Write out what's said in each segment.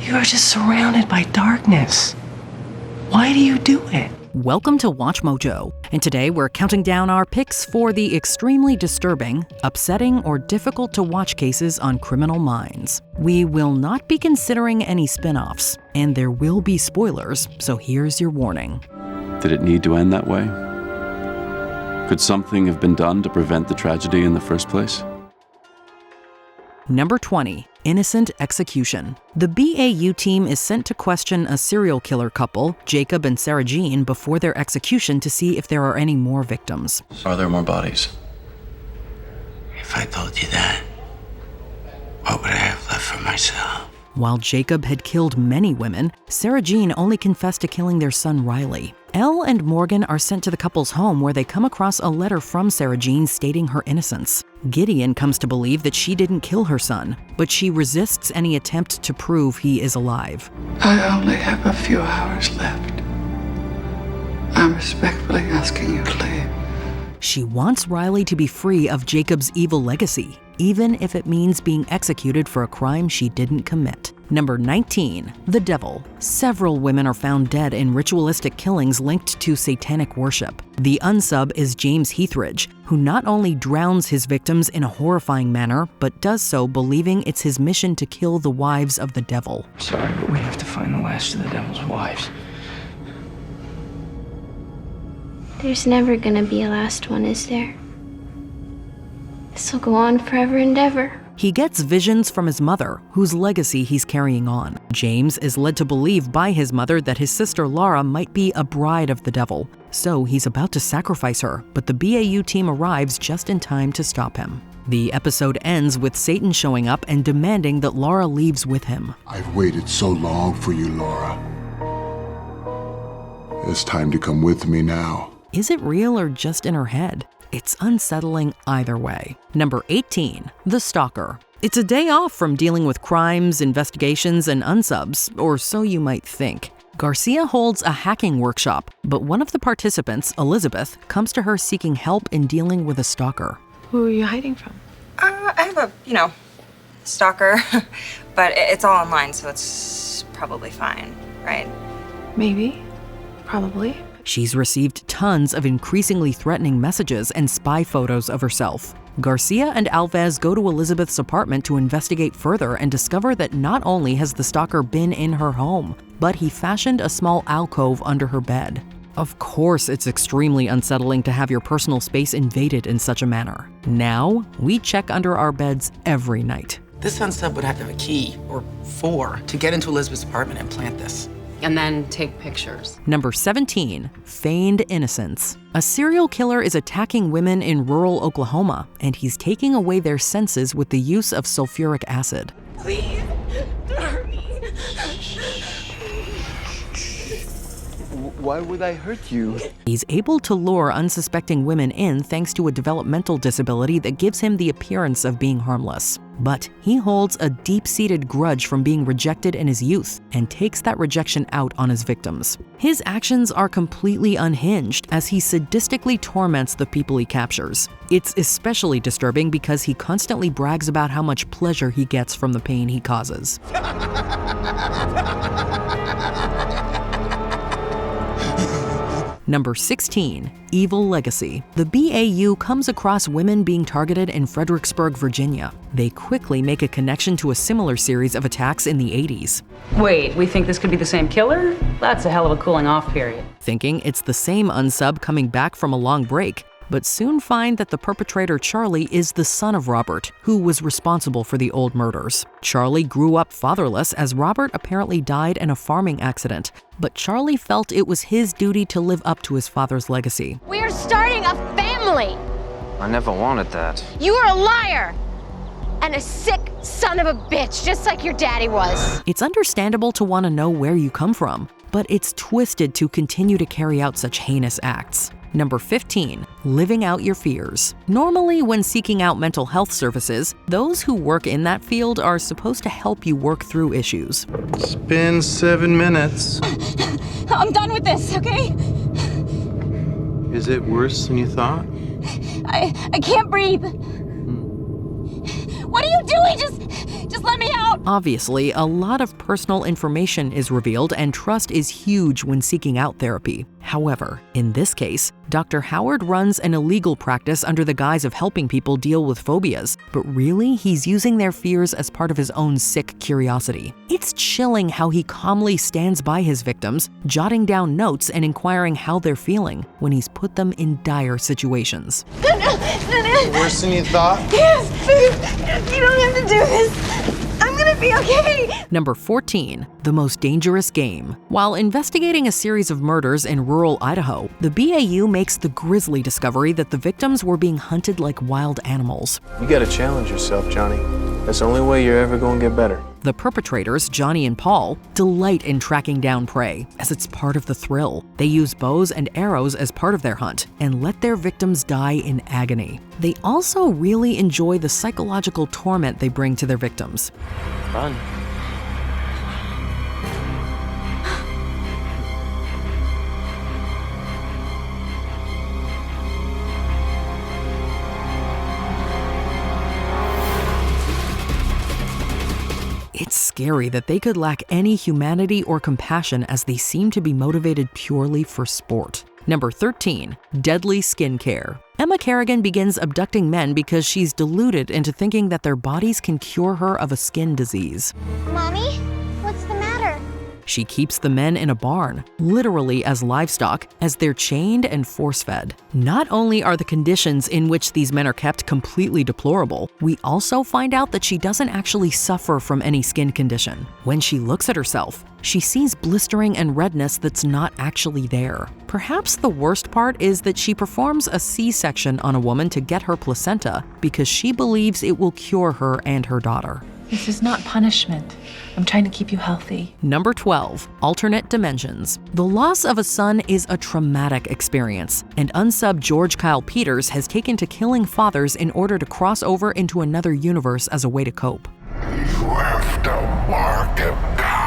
You are just surrounded by darkness. Why do you do it? Welcome to Watch Mojo, and today we're counting down our picks for the extremely disturbing, upsetting, or difficult to watch cases on Criminal Minds. We will not be considering any spin-offs, and there will be spoilers, so here's your warning. Did it need to end that way? Could something have been done to prevent the tragedy in the first place? Number 20. Innocent execution. The BAU team is sent to question a serial killer couple, Jacob and Sarah Jean, before their execution to see if there are any more victims. Are there more bodies? If I told you that, what would I have left for myself? While Jacob had killed many women, Sarah Jean only confessed to killing their son Riley. Elle and Morgan are sent to the couple's home where they come across a letter from Sarah Jean stating her innocence. Gideon comes to believe that she didn't kill her son, but she resists any attempt to prove he is alive. I only have a few hours left. I'm respectfully asking you to leave. She wants Riley to be free of Jacob's evil legacy, even if it means being executed for a crime she didn't commit. Number 19. The Devil. Several women are found dead in ritualistic killings linked to satanic worship. The unsub is James Heathridge, who not only drowns his victims in a horrifying manner, but does so believing it's his mission to kill the wives of the devil. Sorry, but we have to find the last of the devil's wives. There's never gonna be a last one, is there? This'll go on forever and ever. He gets visions from his mother, whose legacy he's carrying on. James is led to believe by his mother that his sister Laura might be a bride of the devil. So he's about to sacrifice her, but the BAU team arrives just in time to stop him. The episode ends with Satan showing up and demanding that Laura leaves with him. I've waited so long for you, Laura. It's time to come with me now. Is it real or just in her head? It's unsettling either way. Number 18. The Stalker. It's a day off from dealing with crimes, investigations, and unsubs, or so you might think. Garcia holds a hacking workshop, but one of the participants, Elizabeth, comes to her seeking help in dealing with a stalker. Who are you hiding from? I have a, stalker, but it's all online, so it's probably fine, right? Maybe. Probably. She's received tons of increasingly threatening messages and spy photos of herself. Garcia and Alves go to Elizabeth's apartment to investigate further and discover that not only has the stalker been in her home, but he fashioned a small alcove under her bed. Of course, it's extremely unsettling to have your personal space invaded in such a manner. Now, we check under our beds every night. This unsub would have to have a key, or 4, to get into Elizabeth's apartment and plant this. And then take pictures. Number 17. Feigned innocence. A serial killer is attacking women in rural Oklahoma, and he's taking away their senses with the use of sulfuric acid. Please, don't hurt me. Why would I hurt you? He's able to lure unsuspecting women in thanks to a developmental disability that gives him the appearance of being harmless. But he holds a deep-seated grudge from being rejected in his youth and takes that rejection out on his victims. His actions are completely unhinged as he sadistically torments the people he captures. It's especially disturbing because he constantly brags about how much pleasure he gets from the pain he causes. Number 16. Evil legacy. The BAU comes across women being targeted in Fredericksburg, Virginia. They quickly make a connection to a similar series of attacks in the 80s. Wait, we think this could be the same killer? That's a hell of a cooling off period. Thinking it's the same unsub coming back from a long break, but soon find that the perpetrator Charlie is the son of Robert, who was responsible for the old murders. Charlie grew up fatherless as Robert apparently died in a farming accident, but Charlie felt it was his duty to live up to his father's legacy. We're starting a family! I never wanted that. You are a liar! And a sick son of a bitch, just like your daddy was. It's understandable to want to know where you come from, but it's twisted to continue to carry out such heinous acts. Number 15. Living out your fears. Normally, when seeking out mental health services, those who work in that field are supposed to help you work through issues. It's been 7 minutes. I'm done with this, okay? Is it worse than you thought? I can't breathe. What are you doing? Just let me out! Obviously, a lot of personal information is revealed, and trust is huge when seeking out therapy. However, in this case, Dr. Howard runs an illegal practice under the guise of helping people deal with phobias, but really, he's using their fears as part of his own sick curiosity. It's chilling how he calmly stands by his victims, jotting down notes and inquiring how they're feeling when he's put them in dire situations. Worse than you thought? Yes, please. You don't have to do this. I'm gonna be okay. Number 14, The Most Dangerous Game. While investigating a series of murders in rural Idaho, the BAU makes the grisly discovery that the victims were being hunted like wild animals. You gotta challenge yourself, Johnny. That's the only way you're ever gonna get better. The perpetrators, Johnny and Paul, delight in tracking down prey, as it's part of the thrill. They use bows and arrows as part of their hunt and let their victims die in agony. They also really enjoy the psychological torment they bring to their victims. Fun. It's scary that they could lack any humanity or compassion, as they seem to be motivated purely for sport. Number 13, Deadly Skincare. Emma Kerrigan begins abducting men because she's deluded into thinking that their bodies can cure her of a skin disease. Mommy, what's the matter? She keeps the men in a barn, literally as livestock, as they're chained and force-fed. Not only are the conditions in which these men are kept completely deplorable, we also find out that she doesn't actually suffer from any skin condition. When she looks at herself, she sees blistering and redness that's not actually there. Perhaps the worst part is that she performs a C-section on a woman to get her placenta because she believes it will cure her and her daughter. This is not punishment. I'm trying to keep you healthy. Number 12, Alternate Dimensions. The loss of a son is a traumatic experience, and unsub George Kyle Peters has taken to killing fathers in order to cross over into another universe as a way to cope. You have to mark him, Kyle.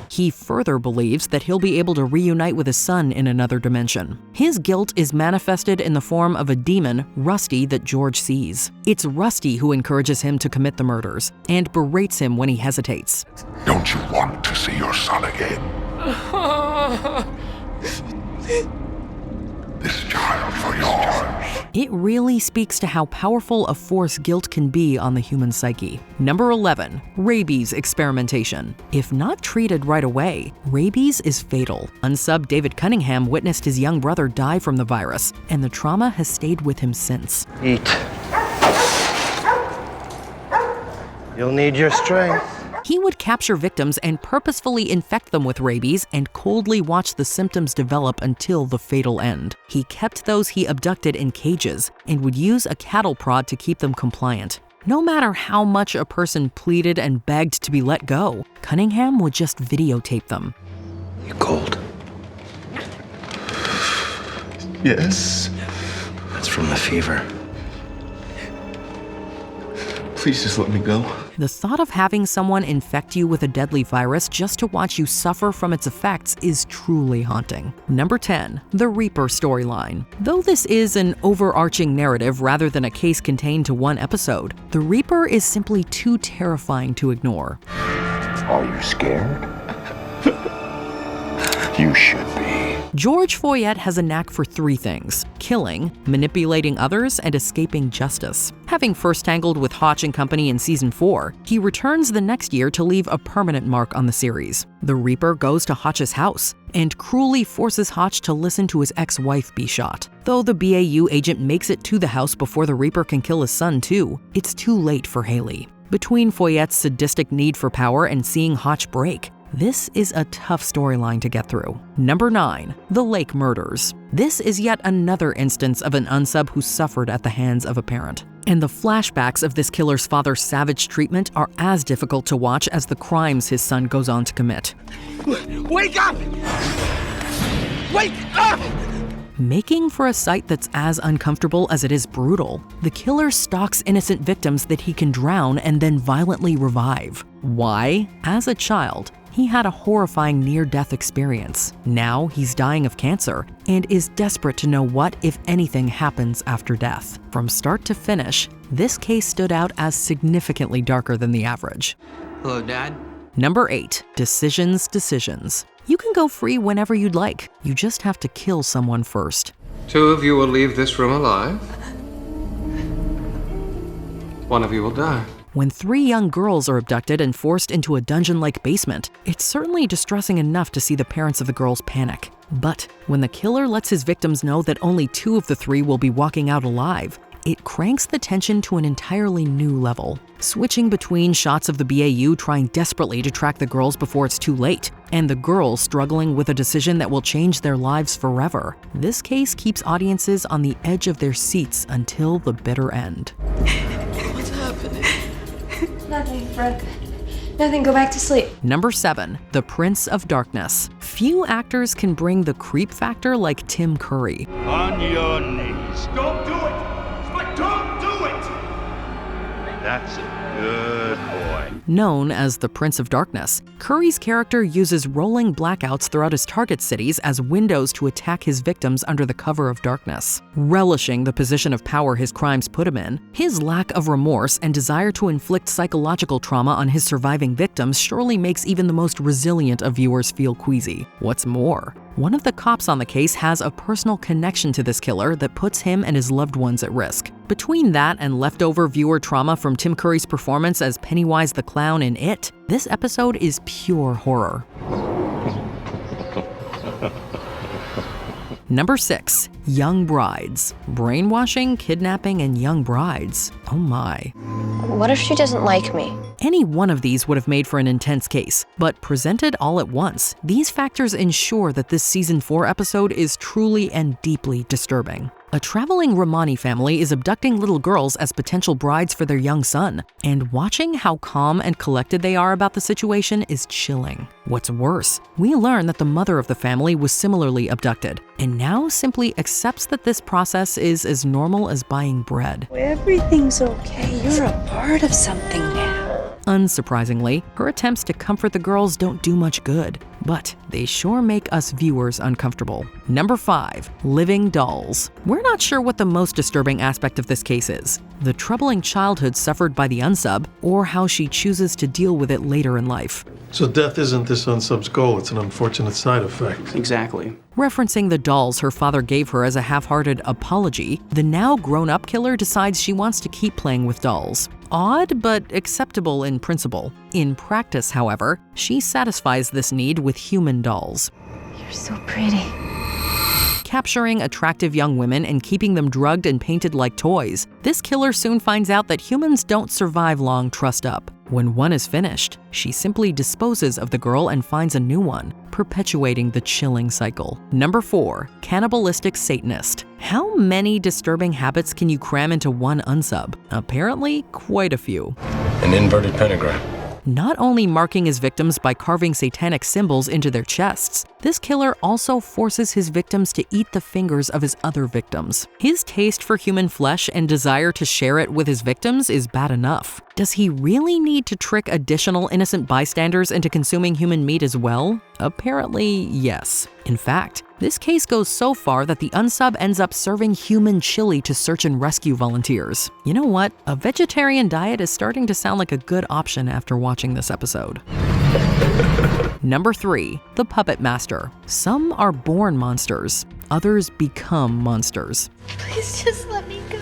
He further believes that he'll be able to reunite with his son in another dimension. His guilt is manifested in the form of a demon, Rusty, that George sees. It's Rusty who encourages him to commit the murders and berates him when he hesitates. Don't you want to see your son again? This child for yours. It really speaks to how powerful a force guilt can be on the human psyche. Number 11, Rabies Experimentation. If not treated right away, rabies is fatal. Unsub David Cunningham witnessed his young brother die from the virus, and the trauma has stayed with him since. Eat. You'll need your strength. He would capture victims and purposefully infect them with rabies and coldly watch the symptoms develop until the fatal end. He kept those he abducted in cages and would use a cattle prod to keep them compliant. No matter how much a person pleaded and begged to be let go, Cunningham would just videotape them. You cold? Yes. That's from the fever. Please just let me go. The thought of having someone infect you with a deadly virus just to watch you suffer from its effects is truly haunting. Number 10, The Reaper storyline. Though this is an overarching narrative rather than a case contained to one episode, The Reaper is simply too terrifying to ignore. Are you scared? You should be. George Foyet has a knack for three things: killing, manipulating others, and escaping justice. Having first tangled with Hotch and Company in Season 4, he returns the next year to leave a permanent mark on the series. The Reaper goes to Hotch's house and cruelly forces Hotch to listen to his ex-wife be shot. Though the BAU agent makes it to the house before the Reaper can kill his son too, it's too late for Haley. Between Foyet's sadistic need for power and seeing Hotch break, this is a tough storyline to get through. Number 9, The Lake Murders. This is yet another instance of an unsub who suffered at the hands of a parent. And the flashbacks of this killer's father's savage treatment are as difficult to watch as the crimes his son goes on to commit. Wake up! Wake up! Making for a sight that's as uncomfortable as it is brutal, the killer stalks innocent victims that he can drown and then violently revive. Why? As a child, He had a horrifying near-death experience. Now he's dying of cancer and is desperate to know what, if anything, happens after death. From start to finish, this case stood out as significantly darker than the average. Hello, Dad. Number 8. Decisions. You can go free whenever you'd like. You just have to kill someone first. 2 of you will leave this room alive. 1 of you will die. When 3 young girls are abducted and forced into a dungeon-like basement, it's certainly distressing enough to see the parents of the girls panic. But when the killer lets his victims know that only 2 of the 3 will be walking out alive, it cranks the tension to an entirely new level. Switching between shots of the BAU trying desperately to track the girls before it's too late, and the girls struggling with a decision that will change their lives forever, this case keeps audiences on the edge of their seats until the bitter end. What's happening? Nothing, Fred. Nothing, go back to sleep. Number 7. The Prince of Darkness. Few actors can bring the creep factor like Tim Curry. On your knees. Don't do it! But don't do it! That's a good boy. Known as the Prince of Darkness, Curry's character uses rolling blackouts throughout his target cities as windows to attack his victims under the cover of darkness. Relishing the position of power his crimes put him in, his lack of remorse and desire to inflict psychological trauma on his surviving victims surely makes even the most resilient of viewers feel queasy. What's more, one of the cops on the case has a personal connection to this killer that puts him and his loved ones at risk. Between that and leftover viewer trauma from Tim Curry's performance as Pennywise the Clown in It, this episode is pure horror. Number 6. Young brides. Brainwashing, kidnapping, and young brides. Oh my. What if she doesn't like me? Any one of these would have made for an intense case, but presented all at once, these factors ensure that this Season 4 episode is truly and deeply disturbing. A traveling Romani family is abducting little girls as potential brides for their young son, and watching how calm and collected they are about the situation is chilling. What's worse, we learn that the mother of the family was similarly abducted, and now simply accepts that this process is as normal as buying bread. Everything's okay. You're a part of something now. Unsurprisingly, her attempts to comfort the girls don't do much good, but they sure make us viewers uncomfortable. Number 5. Living dolls. We're not sure what the most disturbing aspect of this case is: the troubling childhood suffered by the unsub, or how she chooses to deal with it later in life. So death isn't this unsub's goal, it's an unfortunate side effect. Exactly. Referencing the dolls her father gave her as a half-hearted apology, the now grown-up killer decides she wants to keep playing with dolls. Odd, but acceptable in principle. In practice, however, she satisfies this need with human dolls. You're so pretty. Capturing attractive young women and keeping them drugged and painted like toys, this killer soon finds out that humans don't survive long trussed up. When one is finished, she simply disposes of the girl and finds a new one, perpetuating the chilling cycle. Number 4. Cannibalistic Satanist. How many disturbing habits can you cram into one unsub? Apparently, quite a few. An inverted pentagram. Not only marking his victims by carving satanic symbols into their chests, this killer also forces his victims to eat the fingers of his other victims. His taste for human flesh and desire to share it with his victims is bad enough. Does he really need to trick additional innocent bystanders into consuming human meat as well? Apparently, yes. In fact, this case goes so far that the unsub ends up serving human chili to search and rescue volunteers. You know what? A vegetarian diet is starting to sound like a good option after watching this episode. Number 3. The Puppet Master. Some are born monsters. Others become monsters. Please just let me go.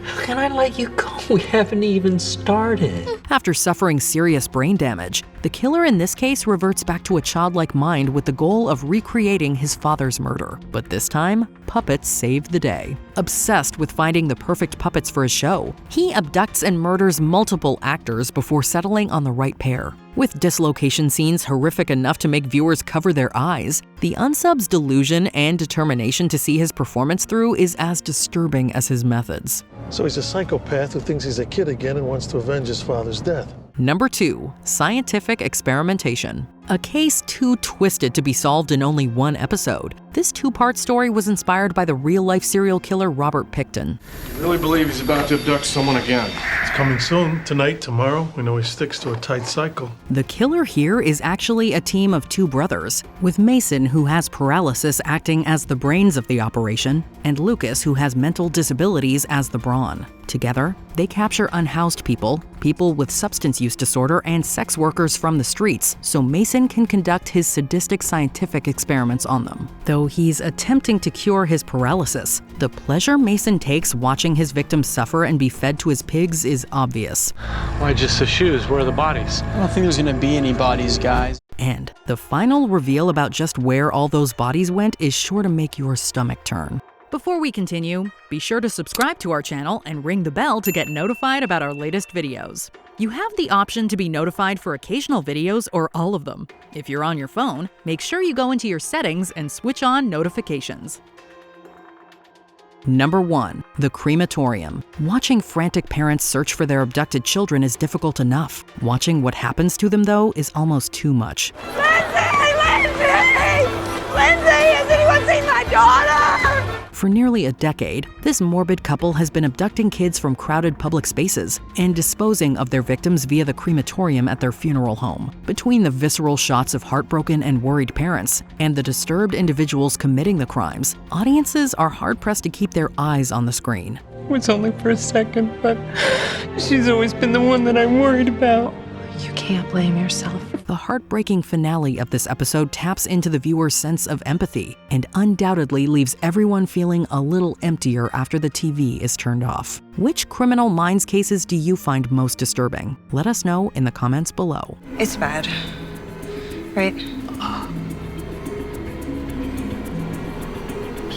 How can I let you go? We haven't even started. After suffering serious brain damage, the killer in this case reverts back to a childlike mind with the goal of recreating his father's murder. But this time, puppets save the day. Obsessed with finding the perfect puppets for his show, he abducts and murders multiple actors before settling on the right pair. With dislocation scenes horrific enough to make viewers cover their eyes, the unsub's delusion and determination to see his performance through is as disturbing as his methods. So he's a psychopath who thinks he's a kid again and wants to avenge his father's death. Number 2. Scientific Experimentation. A case too twisted to be solved in only one episode, This two-part story was inspired by the real-life serial killer Robert Pickton. I really believe he's about to abduct someone again. It's coming soon. Tonight, tomorrow. We know he sticks to a tight cycle. The killer here is actually a team of two brothers, with Mason, who has paralysis, acting as the brains of the operation, and Lucas, who has mental disabilities, as the brawn. Together, they capture unhoused people, people with substance use disorder, and sex workers from the streets, so Mason can conduct his sadistic scientific experiments on them. Though he's attempting to cure his paralysis, the pleasure Mason takes watching his victims suffer and be fed to his pigs is obvious. Why just the shoes? Where are the bodies? I don't think there's gonna be any bodies, guys. And the final reveal about just where all those bodies went is sure to make your stomach turn. Before we continue, be sure to subscribe to our channel and ring the bell to get notified about our latest videos. You have the option to be notified for occasional videos or all of them. If you're on your phone, make sure you go into your settings and switch on notifications. Number 1. The crematorium. Watching frantic parents search for their abducted children is difficult enough. Watching what happens to them, though, is almost too much. Lindsay, has anyone seen my daughter? For nearly a decade, this morbid couple has been abducting kids from crowded public spaces and disposing of their victims via the crematorium at their funeral home. Between the visceral shots of heartbroken and worried parents and the disturbed individuals committing the crimes, audiences are hard-pressed to keep their eyes on the screen. It was only for a second, but she's always been the one that I'm worried about. You can't blame yourself. The heartbreaking finale of this episode taps into the viewer's sense of empathy and undoubtedly leaves everyone feeling a little emptier after the TV is turned off. Which Criminal Minds cases do you find most disturbing? Let us know in the comments below. It's bad, right?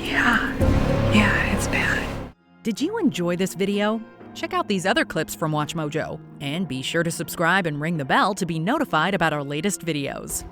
Yeah, it's bad. Did you enjoy this video? Check out these other clips from WatchMojo, and be sure to subscribe and ring the bell to be notified about our latest videos.